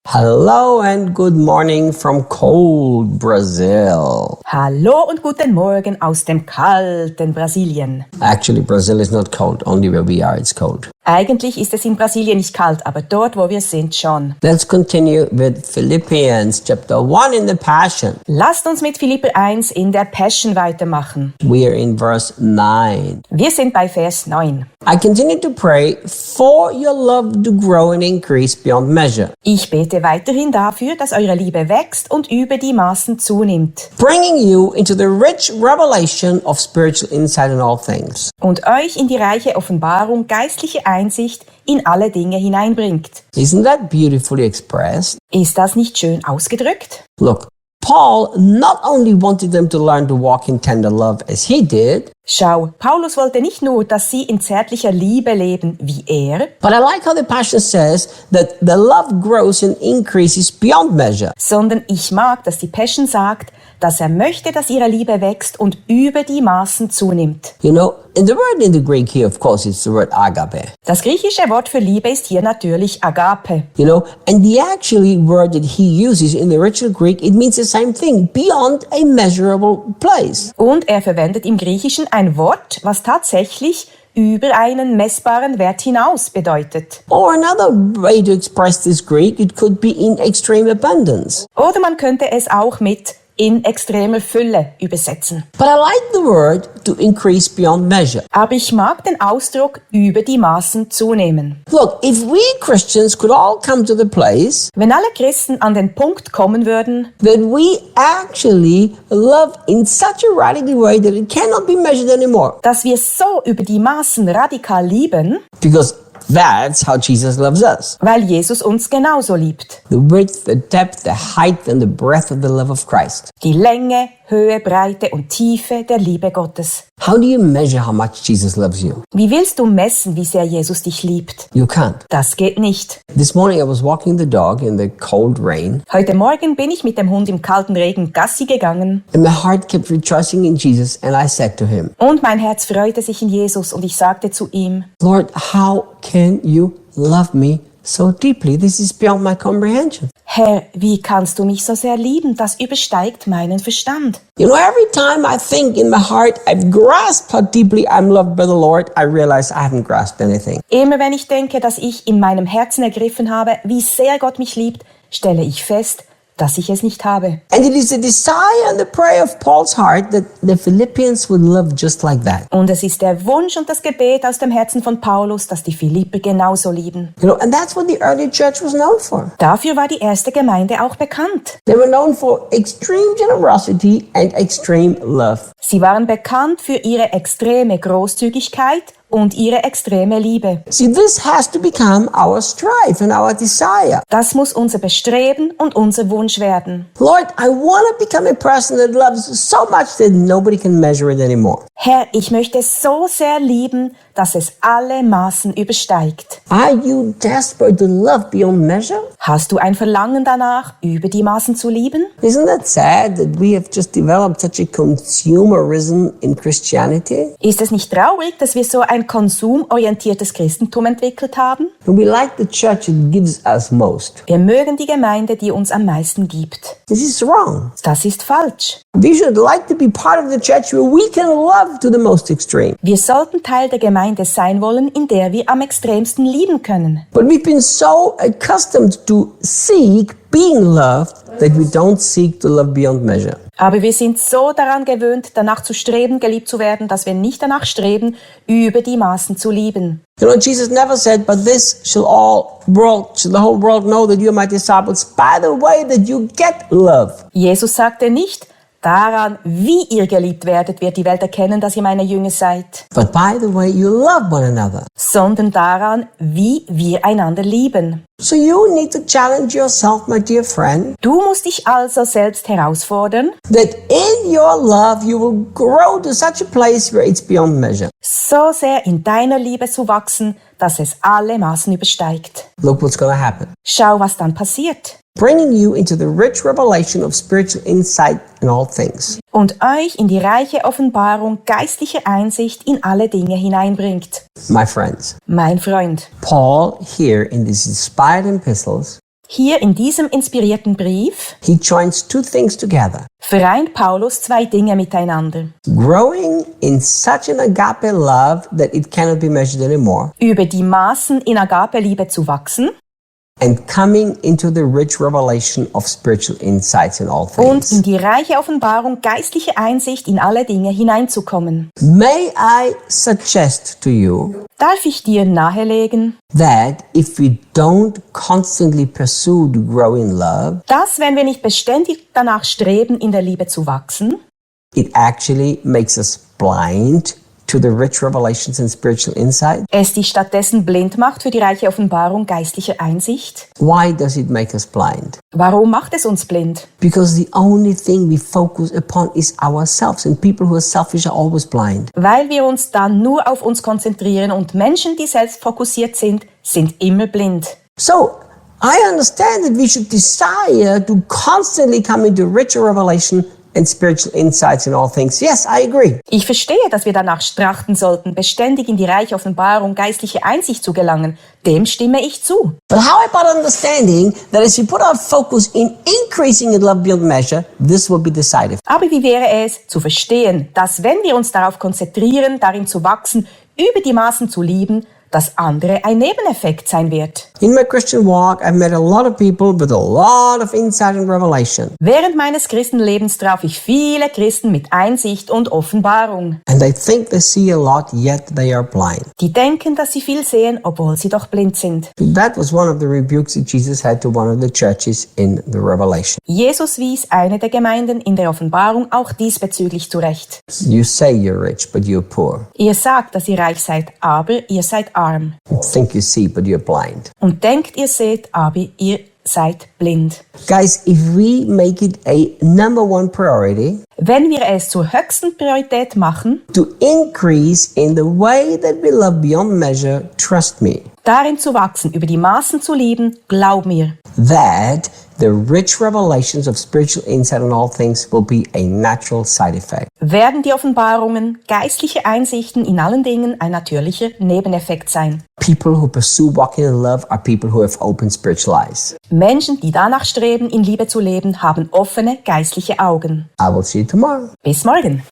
Hello and good morning from cold Brazil. Hallo und guten Morgen aus dem kalten Brasilien. Actually, Brazil is not cold. Only where we are, it's cold. Eigentlich ist es in Brasilien nicht kalt, aber dort, wo wir sind, schon. Let's continue with Philippians chapter 1 in the Passion. Lasst uns mit Philipper 1 in der Passion weitermachen. We are in verse 9. Wir sind bei Vers 9. I continue to pray for your love to grow and increase beyond measure, Ich bete weiterhin dafür, dass eure Liebe wächst und über die Maßen zunimmt. bringing you into the rich revelation of spiritual insight in all things. Und euch in die reiche Offenbarung, geistliche Einsicht in alle Dinge hineinbringt. Isn't that beautifully expressed? Ist das nicht schön ausgedrückt? Look, Paul not only wanted them to learn to walk in tender love as he did, Schau, Paulus wollte nicht nur, dass sie in zärtlicher Liebe leben wie er, but I like how the Passion says that the love grows and increases beyond measure. sondern ich mag, dass die Passion sagt, dass er möchte, dass ihre Liebe wächst und über die Maßen zunimmt. You know, and the word in the Greek here, of course, is the word agape. Das griechische Wort für Liebe ist hier natürlich Agape. You know, and the actually word that he uses in the original Greek, it means the same thing, beyond a measurable place. Und er verwendet im Griechischen ein Wort, was tatsächlich über einen messbaren Wert hinaus bedeutet. Or another way to express this Greek, it could be in extreme abundance. Oder man könnte es auch mit in extremer Fülle übersetzen. But I like the word to increase beyond measure. Aber ich mag den Ausdruck über die Maßen zunehmen. Look, if we Christians could all come to the place Wenn alle Christen an den Punkt kommen würden, that we actually love in such a radical way that it cannot be measured anymore. dass wir so über die Maßen radikal lieben, Because that's how Jesus loves us. weil Jesus uns genauso liebt. The width, the depth, the height, and the breadth of the love of Christ. Die Länge, Höhe, Breite und Tiefe der Liebe Gottes. How do you measure how much Jesus loves you? Wie willst du messen, wie sehr Jesus dich liebt? You can't. Das geht nicht. This morning I was walking the dog in the cold rain, Heute Morgen bin ich mit dem Hund im kalten Regen Gassi gegangen and my heart kept rejoicing in Jesus, and I said to him, und mein Herz freute sich in Jesus und ich sagte zu ihm, Lord, how can you love me so deeply? This is beyond my comprehension. Herr, wie kannst du mich so sehr lieben? Das übersteigt meinen Verstand. You know, every time I think in my heart I've grasped how deeply I'm loved by the Lord, I realize I haven't grasped anything. Immer wenn ich denke, dass ich in meinem Herzen ergriffen habe, wie sehr Gott mich liebt, stelle ich fest, dass ich es nicht habe. And it is the desire and the prayer of Paul's heart that the Philippians would love just like that. Und es ist der Wunsch und das Gebet aus dem Herzen von Paulus, dass die Philipper genauso lieben. You know, and that's what the early church was known for. Dafür war die erste Gemeinde auch bekannt. They were known for extreme generosity and extreme love. Sie waren bekannt für ihre extreme Großzügigkeit und ihre extreme Liebe. See, this has to become our strive and our desire. Das muss unser Bestreben und unser Wunsch werden. Lord, I want to become a person that loves so much that nobody can measure it anymore. Herr, ich möchte so sehr lieben, dass es alle Maßen übersteigt. Are you desperate to love beyond measure? Hast du ein Verlangen danach, über die Maßen zu lieben? Isn't that sad that we have just developed such a consumerism in Christianity? Ist es nicht traurig, dass wir so ein konsumorientiertes Christentum entwickelt haben? And we like the church that gives us most. Wir mögen die Gemeinde, die uns am meisten gibt. This is wrong. Das ist falsch. We should like to be part of the church where we can love to the most extreme. Wir sollten Teil der Gemeinde sein wollen, in der wir am extremsten lieben können. But we've been so accustomed to seek being loved that we don't seek to love beyond measure. Aber wir sind so daran gewöhnt, danach zu streben, geliebt zu werden, dass wir nicht danach streben, über die Maßen zu lieben. You know, Jesus never said, but this shall the whole world know that you are my disciples by the way that you get love. Jesus sagte nicht, daran, wie ihr geliebt werdet, wird die Welt erkennen, dass ihr meine Jünger seid, But by the way you love one another. sondern daran, wie wir einander lieben. So you need to challenge yourself, my dear friend, Du musst dich also selbst herausfordern, that in your love you will grow to such a place where it's beyond measure. so sehr in deiner Liebe zu wachsen, dass es alle Maßen übersteigt. Look what's going to happen. Schau, was dann passiert. Bringing you into the rich revelation of spiritual insight in all things. Und euch in die reiche Offenbarung geistlicher Einsicht in alle Dinge hineinbringt. My friends, Mein Freund, Paul here in these inspired epistles Hier in diesem inspirierten Brief he joins two things together. vereint Paulus zwei Dinge miteinander. Growing in such an agape love that it cannot be measured anymore. Über die Maßen in Agape-Liebe zu wachsen And coming into the rich revelation of spiritual insights in all und things. in die reiche Offenbarung geistliche Einsicht in alle Dinge hineinzukommen. May I suggest to you Darf ich dir nahelegen, that if we don't constantly pursue to grow in love, dass, wenn wir nicht beständig danach streben, in der Liebe zu wachsen, it actually makes us blind to the rich revelations and spiritual insight? es dich stattdessen blind macht für die reiche Offenbarung geistlicher Einsicht? Why does it make us blind? Warum macht es uns blind? Because the only thing we focus upon is ourselves, and people who are selfish are always blind. Weil wir uns dann nur auf uns konzentrieren und Menschen, die selbst fokussiert sind immer blind. So, I understand that we should desire to constantly come into richer revelation and spiritual insights in all things. Yes, I agree. Ich verstehe, dass wir danach trachten sollten, beständig in die reiche Offenbarung geistliche Einsicht zu gelangen. Dem stimme ich zu. But how about understanding that as we put our focus in increasing in love beyond measure, this will be decisive? Aber wie wäre es, zu verstehen, dass wenn wir uns darauf konzentrieren, darin zu wachsen, über die Maßen zu lieben, das andere ein Nebeneffekt sein wird? In my Christian walk, I've met a lot of people with a lot of insight and revelation. Während meines Christenlebens traf ich viele Christen mit Einsicht und Offenbarung. And they think they see a lot, yet they are blind. Die denken, dass sie viel sehen, obwohl sie doch blind sind. That was one of the rebukes that Jesus had to one of the churches in the Revelation. Jesus wies eine der Gemeinden in der Offenbarung auch diesbezüglich zurecht. You say you're rich, but you're poor. Ihr sagt, dass ihr reich seid, aber ihr seid arm. You think you see, but you're blind. Und denkt, ihr seht, aber ihr seid blind. Guys, if we make it a number one priority Wenn wir es zur höchsten Priorität machen, to increase in the way that we love beyond measure, trust me, darin zu wachsen, über die Maßen zu lieben, glaub mir, that the rich revelations of spiritual insight on all things will be a natural side effect. werden die Offenbarungen, geistliche Einsichten in allen Dingen ein natürlicher Nebeneffekt sein. People who pursue walking in love are people who have open spiritual eyes. Menschen, die danach streben, in Liebe zu leben, haben offene geistliche Augen. I will see you tomorrow. Bis morgen.